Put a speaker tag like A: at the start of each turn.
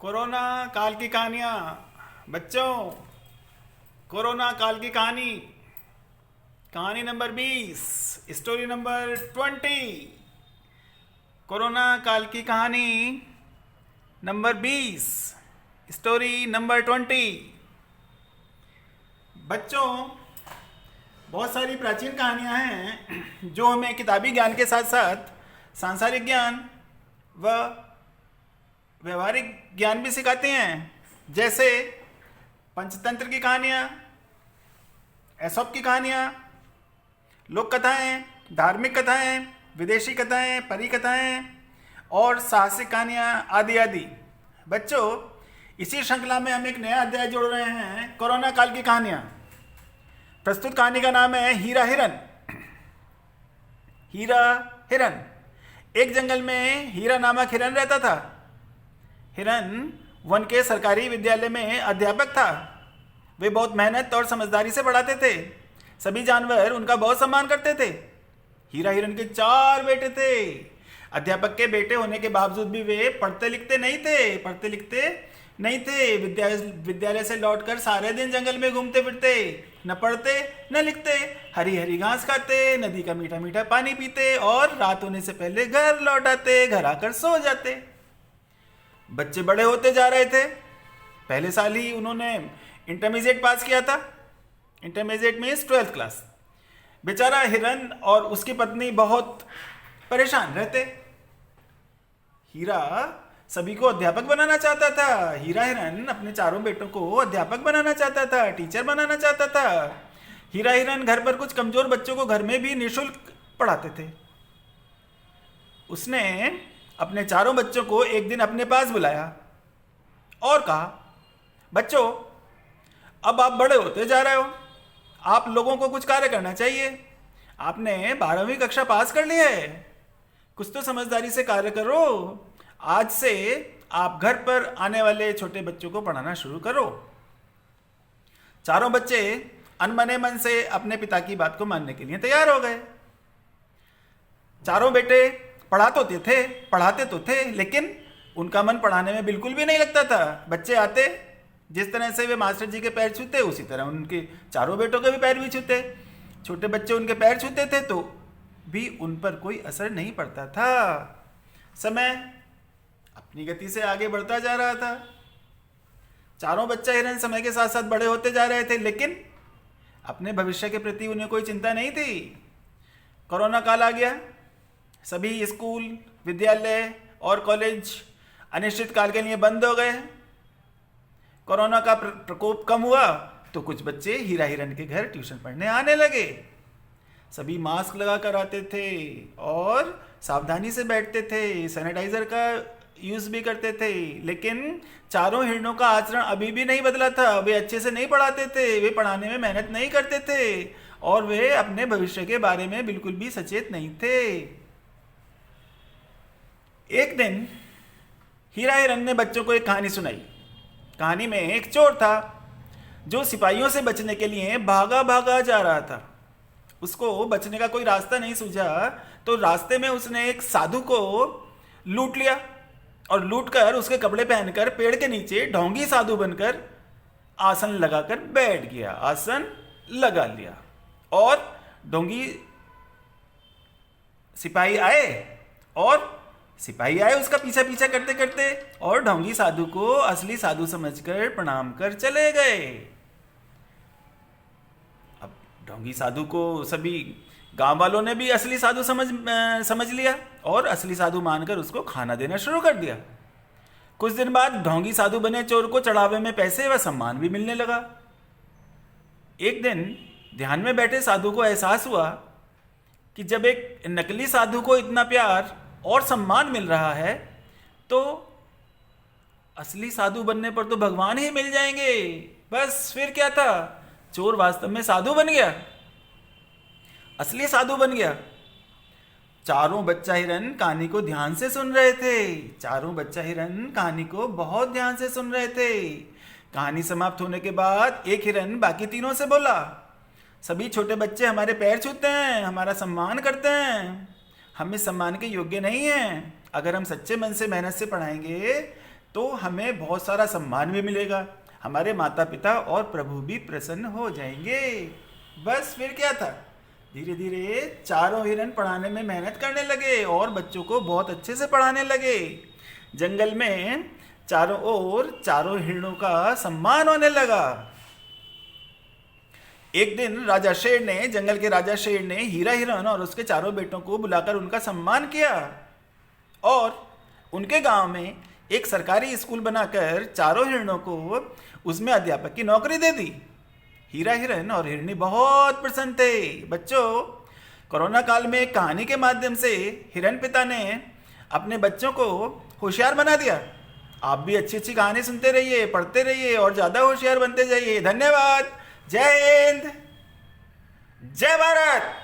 A: Corona काल की कहानियाँ। बच्चों, कोरोना काल की कहानी, कहानी नंबर 20, स्टोरी नंबर 20। कोरोना काल की कहानी नंबर 20, स्टोरी नंबर 20। बच्चों, बहुत सारी प्राचीन कहानियाँ हैं जो हमें किताबी ज्ञान के साथ साथ सांसारिक ज्ञान व व्यवहारिक ज्ञान भी सिखाते हैं। जैसे पंचतंत्र की कहानियाँ, एसोप की कहानियाँ, लोक कथाएँ, धार्मिक कथाएँ, विदेशी कथाएँ, परी कथाएँ और साहसिक कहानियाँ आदि आदि। बच्चों, इसी श्रृंखला में हम एक नया अध्याय जोड़ रहे हैं, कोरोना काल की कहानियाँ। प्रस्तुत कहानी का नाम है हीरा हिरन। हीरा हिरन। एक जंगल में हीरा नामक हिरन रहता था। हिरन वन के सरकारी विद्यालय में अध्यापक था। वे बहुत मेहनत और समझदारी से पढ़ाते थे। सभी जानवर उनका बहुत सम्मान करते थे। हीरा हिरन के 4 बेटे थे। अध्यापक के बेटे होने के बावजूद भी वे पढ़ते लिखते नहीं थे। विद्यालय से लौटकर सारे दिन जंगल में घूमते फिरते, न पढ़ते न लिखते, हरी हरी घास खाते, नदी का मीठा मीठा पानी पीते और रात होने से पहले घर लौट आते, घर आकर सो जाते। बच्चे बड़े होते जा रहे थे। पहले साल ही उन्होंने इंटरमीडिएट पास किया था। Intermediate means 12th class. बेचारा हिरन और उसकी पत्नी बहुत परेशान रहते। हीरा सभी को अध्यापक बनाना चाहता था। हीरा हिरन अपने चारों बेटों को अध्यापक बनाना चाहता था, टीचर बनाना चाहता था। हीरा हिरन घर पर कुछ कमजोर बच्चों को घर में भी निःशुल्क पढ़ाते थे। उसने अपने चारों बच्चों को एक दिन अपने पास बुलाया और कहा, बच्चों, अब आप बड़े होते जा रहे हो। आप लोगों को कुछ कार्य करना चाहिए। आपने 12वीं कक्षा पास कर ली है। कुछ तो समझदारी से कार्य करो। आज से आप घर पर आने वाले छोटे बच्चों को पढ़ाना शुरू करो। चारों बच्चे अनमने मन से अपने पिता की बात को मानने के लिए तैयार हो गए। चारों बेटे पढ़ाते तो थे, लेकिन उनका मन पढ़ाने में बिल्कुल भी नहीं लगता था। बच्चे आते, जिस तरह से वे मास्टर जी के पैर छूते, उसी तरह उनके चारों बेटों के भी पैर भी छूते। छोटे बच्चे उनके पैर छूते थे तो भी उन पर कोई असर नहीं पड़ता था। समय अपनी गति से आगे बढ़ता जा रहा था। चारों बच्चा हिरन समय के साथ साथ बड़े होते जा रहे थे, लेकिन अपने भविष्य के प्रति उन्हें कोई चिंता नहीं थी। कोरोना काल आ गया। सभी स्कूल, विद्यालय और कॉलेज अनिश्चित काल के लिए बंद हो गए। कोरोना का प्रकोप कम हुआ तो कुछ बच्चे हीरा हिरन के घर ट्यूशन पढ़ने आने लगे। सभी मास्क लगा कर आते थे और सावधानी से बैठते थे, सैनिटाइजर का यूज भी करते थे। लेकिन चारों हिरणों का आचरण अभी भी नहीं बदला था। वे अच्छे से नहीं पढ़ाते थे, वे पढ़ाने में मेहनत नहीं करते थे और वे अपने भविष्य के बारे में बिल्कुल भी सचेत नहीं थे। एक दिन हीरा हिरन ने बच्चों को एक कहानी सुनाई। कहानी में एक चोर था जो सिपाहियों से बचने के लिए भागा भागा जा रहा था। उसको बचने का कोई रास्ता नहीं सूझा तो रास्ते में उसने एक साधु को लूट लिया और लूटकर उसके कपड़े पहनकर पेड़ के नीचे ढोंगी साधु बनकर आसन लगाकर बैठ गया। आसन लगा लिया और ढोंगी सिपाही आए उसका पीछा पीछा करते करते और ढोंगी साधु को असली साधु समझकर प्रणाम कर चले गए। अब ढोंगी साधु को सभी गांव वालों ने भी असली साधु समझ लिया और असली साधु मानकर उसको खाना देना शुरू कर दिया। कुछ दिन बाद ढोंगी साधु बने चोर को चढ़ावे में पैसे व सम्मान भी मिलने लगा। एक दिन ध्यान में बैठे साधु को एहसास हुआ कि जब एक नकली साधु को इतना प्यार और सम्मान मिल रहा है तो असली साधु बनने पर तो भगवान ही मिल जाएंगे। बस फिर क्या था, चोर वास्तव में साधु बन गया, असली साधु बन गया। चारों बच्चा हिरन कहानी को ध्यान से सुन रहे थे। चारों बच्चा हिरन कहानी को बहुत ध्यान से सुन रहे थे। कहानी समाप्त होने के बाद एक हिरन बाकी तीनों से बोला, सभी छोटे बच्चे हमारे पैर छूते हैं, हमारा सम्मान करते हैं। हम इस सम्मान के योग्य नहीं हैं। अगर हम सच्चे मन से मेहनत से पढ़ाएंगे तो हमें बहुत सारा सम्मान भी मिलेगा, हमारे माता पिता और प्रभु भी प्रसन्न हो जाएंगे। बस फिर क्या था, धीरे धीरे चारों हिरन पढ़ाने में मेहनत करने लगे और बच्चों को बहुत अच्छे से पढ़ाने लगे। जंगल में चारों ओर चारों हिरणों का सम्मान होने लगा। एक दिन राजा शेर ने, जंगल के राजा शेर ने हीरा हिरन और उसके चारों बेटों को बुलाकर उनका सम्मान किया और उनके गांव में एक सरकारी स्कूल बनाकर चारों हिरणों को उसमें अध्यापक की नौकरी दे दी। हीरा हिरन और हिरनी बहुत प्रसन्न थे। बच्चों, कोरोना काल में एक कहानी के माध्यम से हिरन पिता ने अपने बच्चों को होशियार बना दिया। आप भी अच्छी अच्छी कहानी सुनते रहिए, पढ़ते रहिए और ज़्यादा होशियार बनते जाइए। धन्यवाद। जय हिंद, जय भारत।